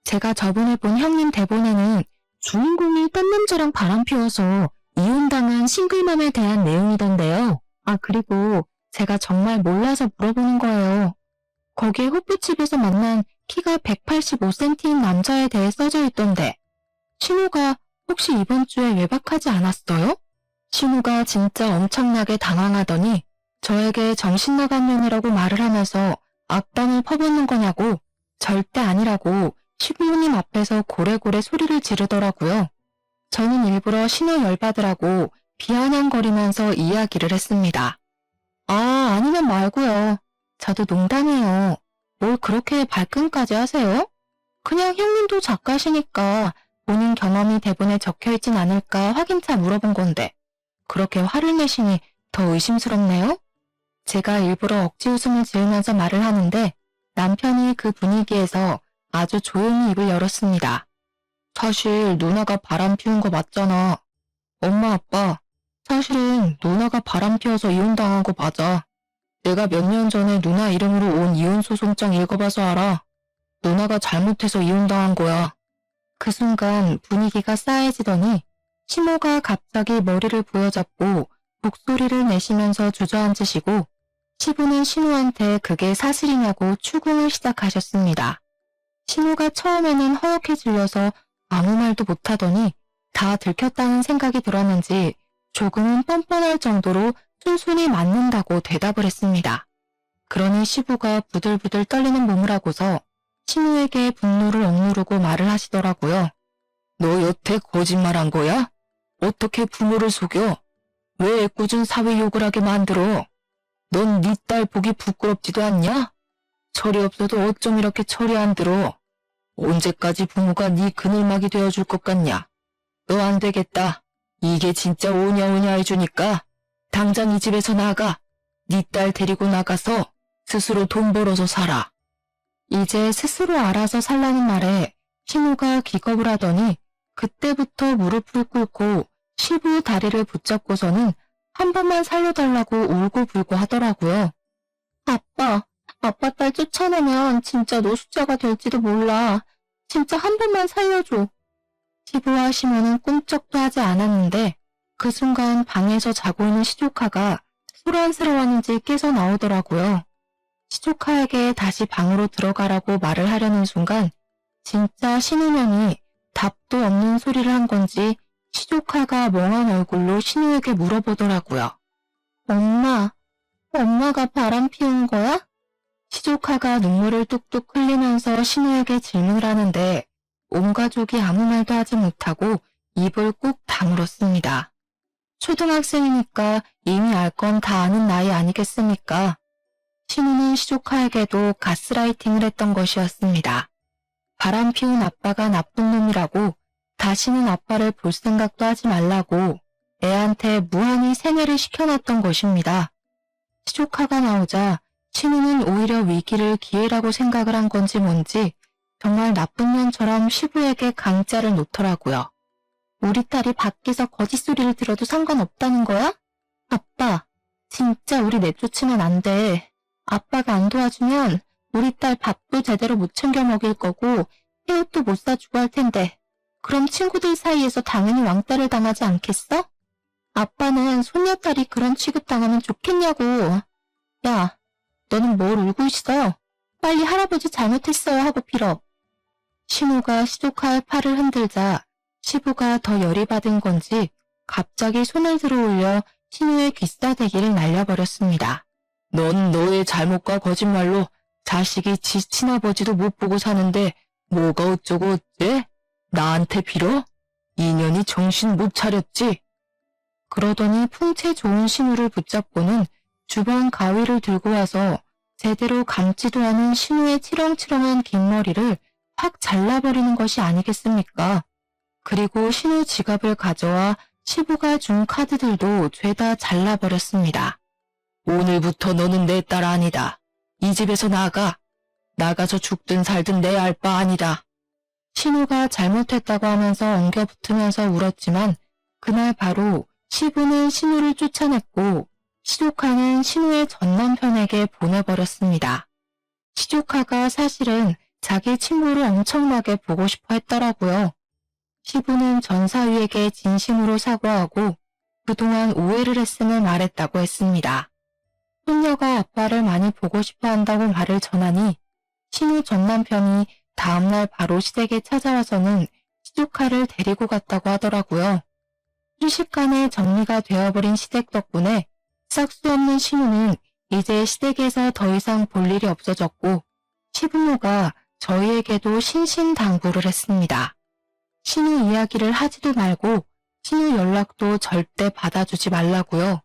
제가 저번에 본 형님 대본에는 주인공이 딴 남자랑 바람 피워서 이혼당한 싱글맘에 대한 내용이던데요. 아, 그리고 제가 정말 몰라서 물어보는 거예요. 거기에 호프집에서 만난 키가 185cm인 남자에 대해 써져 있던데 신우가 혹시 이번 주에 외박하지 않았어요? 신우가 진짜 엄청나게 당황하더니 저에게 정신 나간 년이라고 말을 하면서 악담을 퍼붓는 거냐고 절대 아니라고 시부모님 앞에서 고래고래 소리를 지르더라고요. 저는 일부러 신우 열받으라고 비아냥거리면서 이야기를 했습니다. 아, 아니면 말고요. 저도 농담이에요. 뭘 그렇게 발끈까지 하세요? 그냥 형님도 작가시니까 본인 경험이 대본에 적혀있진 않을까 확인차 물어본 건데 그렇게 화를 내시니 더 의심스럽네요? 제가 일부러 억지 웃음을 지으면서 말을 하는데 남편이 그 분위기에서 아주 조용히 입을 열었습니다. 사실 누나가 바람 피운 거 맞잖아. 엄마 아빠, 사실은 누나가 바람 피워서 이혼당한 거 맞아. 내가 몇 년 전에 누나 이름으로 온 이혼소송장 읽어봐서 알아. 누나가 잘못해서 이혼당한 거야. 그 순간 분위기가 싸해지더니 시모가 갑자기 머리를 부여잡고 목소리를 내시면서 주저앉으시고 시부는 신우한테 그게 사실이냐고 추궁을 시작하셨습니다. 신우가 처음에는 허옇게 질려서 아무 말도 못하더니 다 들켰다는 생각이 들었는지 조금은 뻔뻔할 정도로 순순히 맞는다고 대답을 했습니다. 그러니 시부가 부들부들 떨리는 몸을 하고서 신우에게 분노를 억누르고 말을 하시더라고요. 너 여태 거짓말한 거야? 어떻게 부모를 속여? 왜 애꿎은 사회 욕을 하게 만들어? 넌 네 딸 보기 부끄럽지도 않냐? 철이 없어도 어쩜 이렇게 철이 안 들어? 언제까지 부모가 네 그늘막이 되어줄 것 같냐? 너 안 되겠다. 이게 진짜 오냐오냐 해주니까 당장 이 집에서 나가. 네 딸 데리고 나가서 스스로 돈 벌어서 살아. 이제 스스로 알아서 살라는 말에 신우가 기겁을 하더니 그때부터 무릎을 꿇고 시부 다리를 붙잡고서는 한 번만 살려달라고 울고불고 하더라고요. 아빠 딸 쫓아내면 진짜 노숙자가 될지도 몰라. 진짜 한 번만 살려줘. 시부와 시모는 꿈쩍도 하지 않았는데 그 순간 방에서 자고 있는 시조카가 소란스러웠는지 깨서 나오더라고요. 시조카에게 다시 방으로 들어가라고 말을 하려는 순간 진짜 신우년이 답도 없는 소리를 한 건지 시조카가 멍한 얼굴로 신우에게 물어보더라고요. 엄마가 바람 피운 거야? 시조카가 눈물을 뚝뚝 흘리면서 신우에게 질문을 하는데 온 가족이 아무 말도 하지 못하고 입을 꾹 다물었습니다. 초등학생이니까 이미 알 건 다 아는 나이 아니겠습니까? 신우는 시조카에게도 가스라이팅을 했던 것이었습니다. 바람 피운 아빠가 나쁜 놈이라고 다시는 아빠를 볼 생각도 하지 말라고 애한테 무한히 세뇌를 시켜놨던 것입니다. 시조카가 나오자 신우는 오히려 위기를 기회라고 생각을 한 건지 뭔지 정말 나쁜 년처럼 시부에게 강짜를 놓더라고요. 우리 딸이 밖에서 거짓소리를 들어도 상관없다는 거야? 아빠, 진짜 우리 내쫓으면 안 돼. 아빠가 안 도와주면 우리 딸 밥도 제대로 못 챙겨 먹일 거고 새옷도 못 사주고 할 텐데 그럼 친구들 사이에서 당연히 왕따를 당하지 않겠어? 아빠는 손녀딸이 그런 취급당하면 좋겠냐고. 야, 너는 뭘 울고 있어? 빨리 할아버지 잘못했어요 하고 빌어. 신우가 시조카의 팔을 흔들자 시부가 더 열이 받은 건지 갑자기 손을 들어 올려 신우의 귀싸대기를 날려버렸습니다. 넌 너의 잘못과 거짓말로 자식이 지 친아버지도 못 보고 사는데 뭐가 어쩌고 어째? 나한테 빌어? 인연이 정신 못 차렸지? 그러더니 풍채 좋은 신우를 붙잡고는 주방 가위를 들고 와서 제대로 감지도 않은 신우의 치렁치렁한 긴 머리를 확 잘라버리는 것이 아니겠습니까? 그리고 신우 지갑을 가져와 시부가 준 카드들도 죄다 잘라버렸습니다. 오늘부터 너는 내 딸 아니다. 이 집에서 나가. 나가서 죽든 살든 내 알 바 아니다. 신우가 잘못했다고 하면서 엉겨붙으면서 울었지만 그날 바로 시부는 신우를 쫓아냈고 시조카는 신우의 전남편에게 보내버렸습니다. 시조카가 사실은 자기 친구를 엄청나게 보고 싶어 했더라고요. 시부는 전사위에게 진심으로 사과하고 그동안 오해를 했음을 말했다고 했습니다. 손녀가 아빠를 많이 보고 싶어 한다고 말을 전하니 신우 전남편이 다음날 바로 시댁에 찾아와서는 시조카를 데리고 갔다고 하더라고요. 순식간에 정리가 되어버린 시댁 덕분에 싹수 없는 신우는 이제 시댁에서 더 이상 볼 일이 없어졌고 시부모가 저희에게도 신신당부를 했습니다. 신우 이야기를 하지도 말고 신우 연락도 절대 받아주지 말라고요.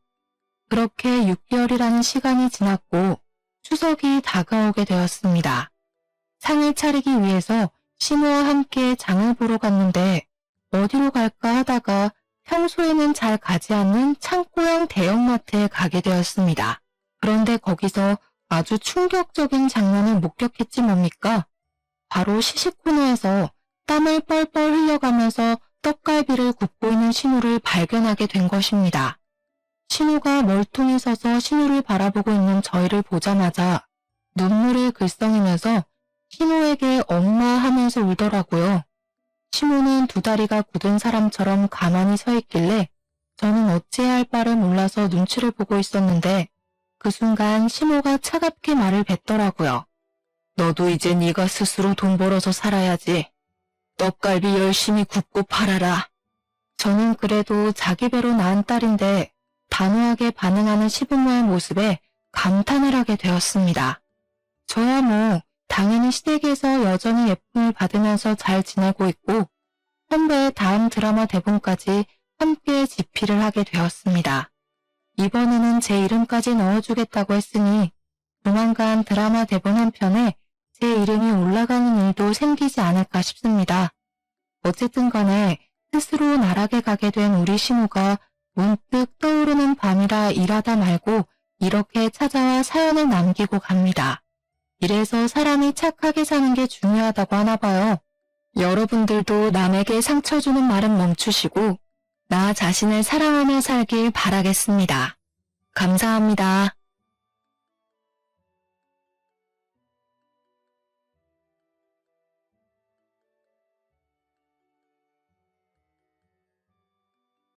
그렇게 6개월이라는 시간이 지났고 추석이 다가오게 되었습니다. 상을 차리기 위해서 신우와 함께 장을 보러 갔는데 어디로 갈까 하다가 평소에는 잘 가지 않는 창고형 대형마트에 가게 되었습니다. 그런데 거기서 아주 충격적인 장면을 목격했지 뭡니까? 바로 시식 코너에서 땀을 뻘뻘 흘려가면서 떡갈비를 굽고 있는 신우를 발견하게 된 것입니다. 신우가 멀뚱히 서서 신우를 바라보고 있는 저희를 보자마자 눈물을 글썽이면서 신우에게 엄마 하면서 울더라고요. 신우는 두 다리가 굳은 사람처럼 가만히 서 있길래 저는 어찌해야 할 바를 몰라서 눈치를 보고 있었는데 그 순간 신우가 차갑게 말을 뱉더라고요. 너도 이제 네가 스스로 돈 벌어서 살아야지. 떡갈비 열심히 굽고 팔아라. 저는 그래도 자기 배로 낳은 딸인데 단호하게 반응하는 시부모의 모습에 감탄을 하게 되었습니다. 저야 뭐 당연히 시댁에서 여전히 예쁨을 받으면서 잘 지내고 있고 선배의 다음 드라마 대본까지 함께 집필을 하게 되었습니다. 이번에는 제 이름까지 넣어주겠다고 했으니 조만간 드라마 대본 한 편에 제 이름이 올라가는 일도 생기지 않을까 싶습니다. 어쨌든 간에 스스로 나락에 가게 된 우리 신우가 문득 떠오르는 밤이라 일하다 말고 이렇게 찾아와 사연을 남기고 갑니다. 이래서 사람이 착하게 사는 게 중요하다고 하나 봐요. 여러분들도 남에게 상처 주는 말은 멈추시고 나 자신을 사랑하며 살길 바라겠습니다. 감사합니다.